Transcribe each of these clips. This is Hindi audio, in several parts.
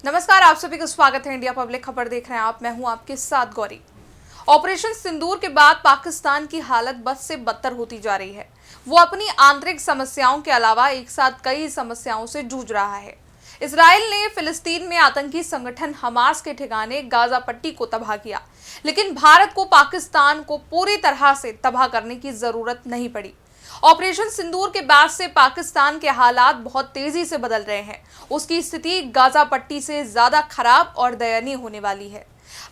नमस्कार, आप सभी का स्वागत है। इंडिया पब्लिक खबर देख रहे हैं आप। मैं हूं आपके साथ गौरी। ऑपरेशन सिंदूर के बाद पाकिस्तान की हालत बद से बदतर होती जा रही है। वो अपनी आंतरिक समस्याओं के अलावा एक साथ कई समस्याओं से जूझ रहा है। इसराइल ने फिलिस्तीन में आतंकी संगठन हमास के ठिकाने गाजा पट्टी को तबाह किया, लेकिन भारत को पाकिस्तान को पूरी तरह से तबाह करने की जरूरत नहीं पड़ी। ऑपरेशन सिंदूर के बाद से पाकिस्तान के हालात बहुत तेजी से बदल रहे हैं। उसकी स्थिति गाजा पट्टी से ज्यादा खराब और दयनीय होने वाली है।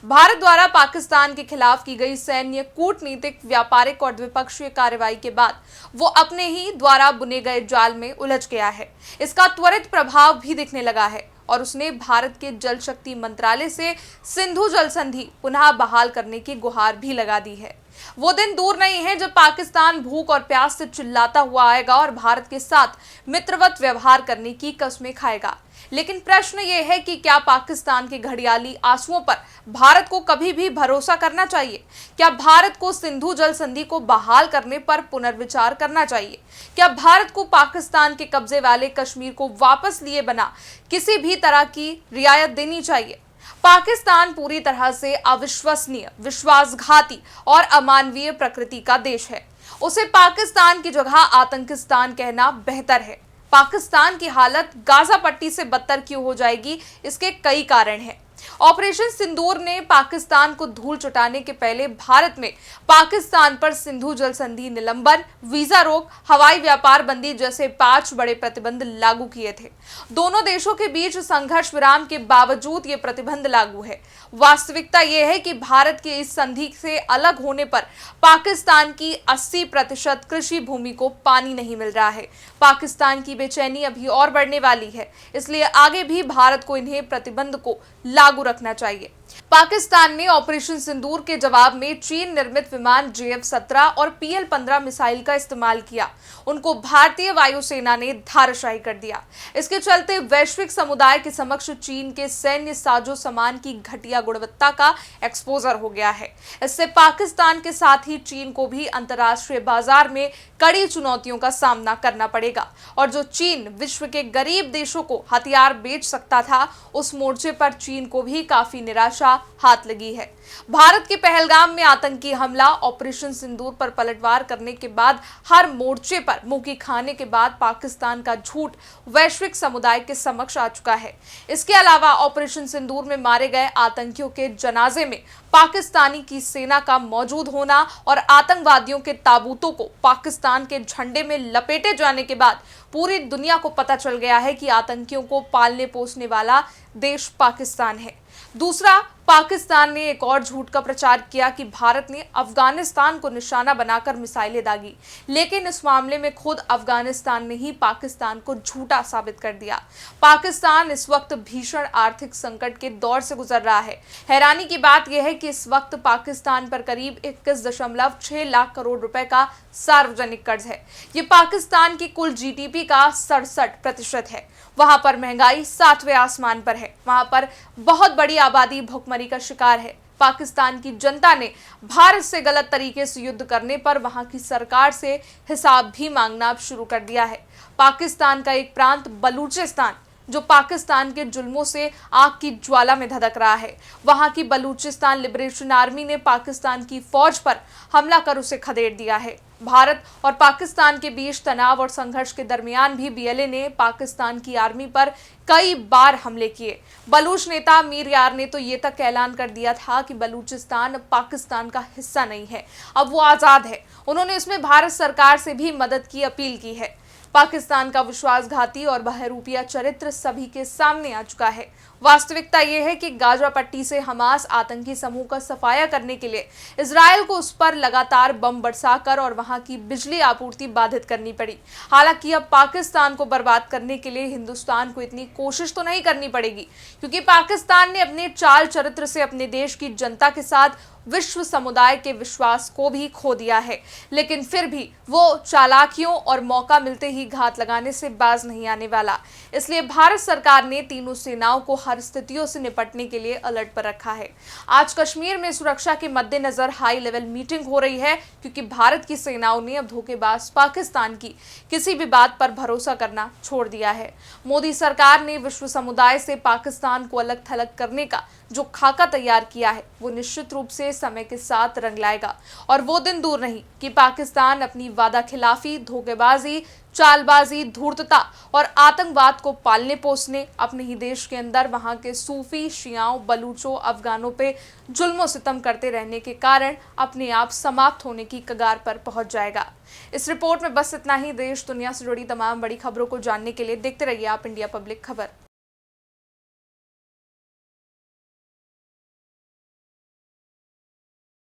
भारत द्वारा पाकिस्तान के खिलाफ की गई सैन्य, कूटनीतिक, व्यापारिक और द्विपक्षीय कार्रवाई के बाद वो अपने ही द्वारा बुने गए जाल में उलझ गया है। इसका त्वरित प्रभाव भी दिखने लगा है और उसने भारत के जल शक्ति मंत्रालय से सिंधु जल संधि पुनः बहाल करने की गुहार भी लगा दी है। वो दिन दूर नहीं है जब पाकिस्तान भूख और प्यास से चिल्लाता हुआ आएगा और भारत के साथ मित्रवत व्यवहार करने की कस्में खाएगा। लेकिन प्रश्न ये है कि क्या पाकिस्तान के घड़ियाली आंसुओं पर भारत को कभी भी भरोसा करना चाहिए? क्या भारत को सिंधु जल संधि को बहाल करने पर पुनर्विचार करना चाहिए? क्या भारत को पाकिस्तान के कब्जे वाले कश्मीर को वापस लिए बिना किसी भी तरह की रियायत देनी चाहिए? पाकिस्तान पूरी तरह से अविश्वसनीय, विश्वासघाती और अमानवीय प्रकृति का देश है। उसे पाकिस्तान की जगह आतंकिस्तान कहना बेहतर है। पाकिस्तान की हालत गाजा पट्टी से बदतर क्यों हो जाएगी, इसके कई कारण हैं। ऑपरेशन सिंदूर ने पाकिस्तान को धूल चटाने के पहले भारत में पाकिस्तान पर सिंधु जल संधि निलंबन, वीजा रोक, हवाई व्यापार बंदी जैसे 5 बड़े प्रतिबंध लागू किए थे। दोनों देशों के बीच संघर्ष विराम के बावजूद ये प्रतिबंध लागू है। वास्तविकता यह है कि भारत के इस संधि से अलग होने पर पाकिस्तान की 80% कृषि भूमि को पानी नहीं मिल रहा है। पाकिस्तान की बेचैनी अभी और बढ़ने वाली है, इसलिए आगे भी भारत को इन्हें प्रतिबंध को लागू रखना चाहिए। पाकिस्तान ने ऑपरेशन सिंदूर के जवाब में चीन निर्मित विमान JF-17 और PL-15 मिसाइल का इस्तेमाल किया। उनको भारतीय वायुसेना ने धाराशायी कर दिया। इसके चलते वैश्विक समुदाय के समक्ष चीन के सैन्य साजो सामान की घटिया गुणवत्ता का एक्सपोजर हो गया है। इससे पाकिस्तान के साथ ही चीन को भी अंतर्राष्ट्रीय बाजार में कड़ी चुनौतियों का सामना करना पड़ेगा और जो चीन विश्व के गरीब देशों को हथियार बेच सकता था, उस मोर्चे पर चीन को भी काफी निराशा हाथ लगी है। भारत के पहलगाम में आतंकी हमला, ऑपरेशन सिंदूर पर पलटवार करने के बाद हर मोर्चे पर मुंह खाने के बाद पाकिस्तान का झूठ वैश्विक समुदाय के समक्ष आ चुका है। इसके अलावा ऑपरेशन सिंदूर में मारे गए आतंकियों के जनाजे में पाकिस्तानी की सेना का मौजूद होना और आतंकवादियों के ताबूतों को पाकिस्तान के झंडे में लपेटे जाने के बाद पूरी दुनिया को पता चल गया है कि आतंकियों को पालने पोसने वाला देश पाकिस्तान है। दूसरा, पाकिस्तान ने एक और झूठ का प्रचार किया कि भारत ने अफगानिस्तान को निशाना बनाकर मिसाइलें दागी, लेकिन इस मामले में खुद अफगानिस्तान ने ही पाकिस्तान को झूठा साबित कर दिया। पाकिस्तान इस वक्त भीषण आर्थिक संकट के दौर से गुजर रहा है। हैरानी की बात यह है कि इस वक्त पाकिस्तान पर करीब 21.6 लाख करोड़ रुपए का सार्वजनिक कर्ज है। ये पाकिस्तान की कुल GDP का 67% है। वहां पर महंगाई 7वें आसमान पर है। वहां पर बहुत बड़ी आबादी भुखमरी का शिकार है। पाकिस्तान की जनता ने भारत से गलत तरीके से युद्ध करने पर वहां की सरकार से हिसाब भी मांगना शुरू कर दिया है। पाकिस्तान का एक प्रांत बलूचिस्तान, जो पाकिस्तान के जुल्मों से आग की ज्वाला में धधक रहा है, वहां की बलूचिस्तान लिबरेशन आर्मी ने पाकिस्तान की फौज पर हमला कर उसे खदेड़ दिया है। भारत और पाकिस्तान के बीच तनाव और संघर्ष के दरमियान भी BLA ने पाकिस्तान की आर्मी पर कई बार हमले किए। बलूच नेता मीर यार ने तो ये तक ऐलान कर दिया था कि बलूचिस्तान पाकिस्तान का हिस्सा नहीं है, अब वो आज़ाद है। उन्होंने इसमें भारत सरकार से भी मदद की अपील की है। पाकिस्तान का विश्वासघाती और बहरूपिया चरित्र सभी के सामने आ चुका है। वास्तविकता यह है कि गाजा पट्टी से हमास आतंकी समूह का सफाया करने के लिए इजरायल को उस पर लगातार बम बरसाकर और वहां की बिजली आपूर्ति बाधित करनी पड़ी। हालांकि अब पाकिस्तान को बर्बाद करने के लिए हिंदुस्तान को इतनी कोशिश तो नहीं करनी पड़ेगी, क्योंकि पाकिस्तान ने अपने चाल चरित्र से अपने देश की जनता के साथ विश्व समुदाय के विश्वास को भी खो दिया है, लेकिन फिर भी वो चालाकियों और मौका मिलते ही घात लगाने से बाज नहीं आने वाला। इसलिए भारत सरकार ने तीनों सेनाओं को हर स्थितियों से निपटने के लिए अलर्ट पर रखा है। आज कश्मीर में सुरक्षा के मद्देनजर हाई लेवल मीटिंग हो रही है, क्योंकि भारत की सेनाओं ने अब धोखेबाज पाकिस्तान की किसी भी बात पर भरोसा करना छोड़ दिया है। मोदी सरकार ने विश्व समुदाय से पाकिस्तान को अलग थलग करने का जो खाका तैयार किया है, वो निश्चित रूप से समय के साथ रंग लाएगा और वो दिन दूर नहीं कि पाकिस्तान अपनी वादा खिलाफी, धोखेबाजी, चालबाजी, धूर्तता और आतंकवाद को पालने पोसने अपने ही देश के अंदर वहां के सूफी, शियाओं, बलूचों, अफगानों पे जुल्मो सितम करते रहने के कारण अपने आप समाप्त होने की कगार पर पहुंच जाएगा। इस रिपोर्ट में बस इतना ही। देश दुनिया से जुड़ी तमाम बड़ी खबरों को जानने के लिए देखते रहिए आप इंडिया पब्लिक खबर।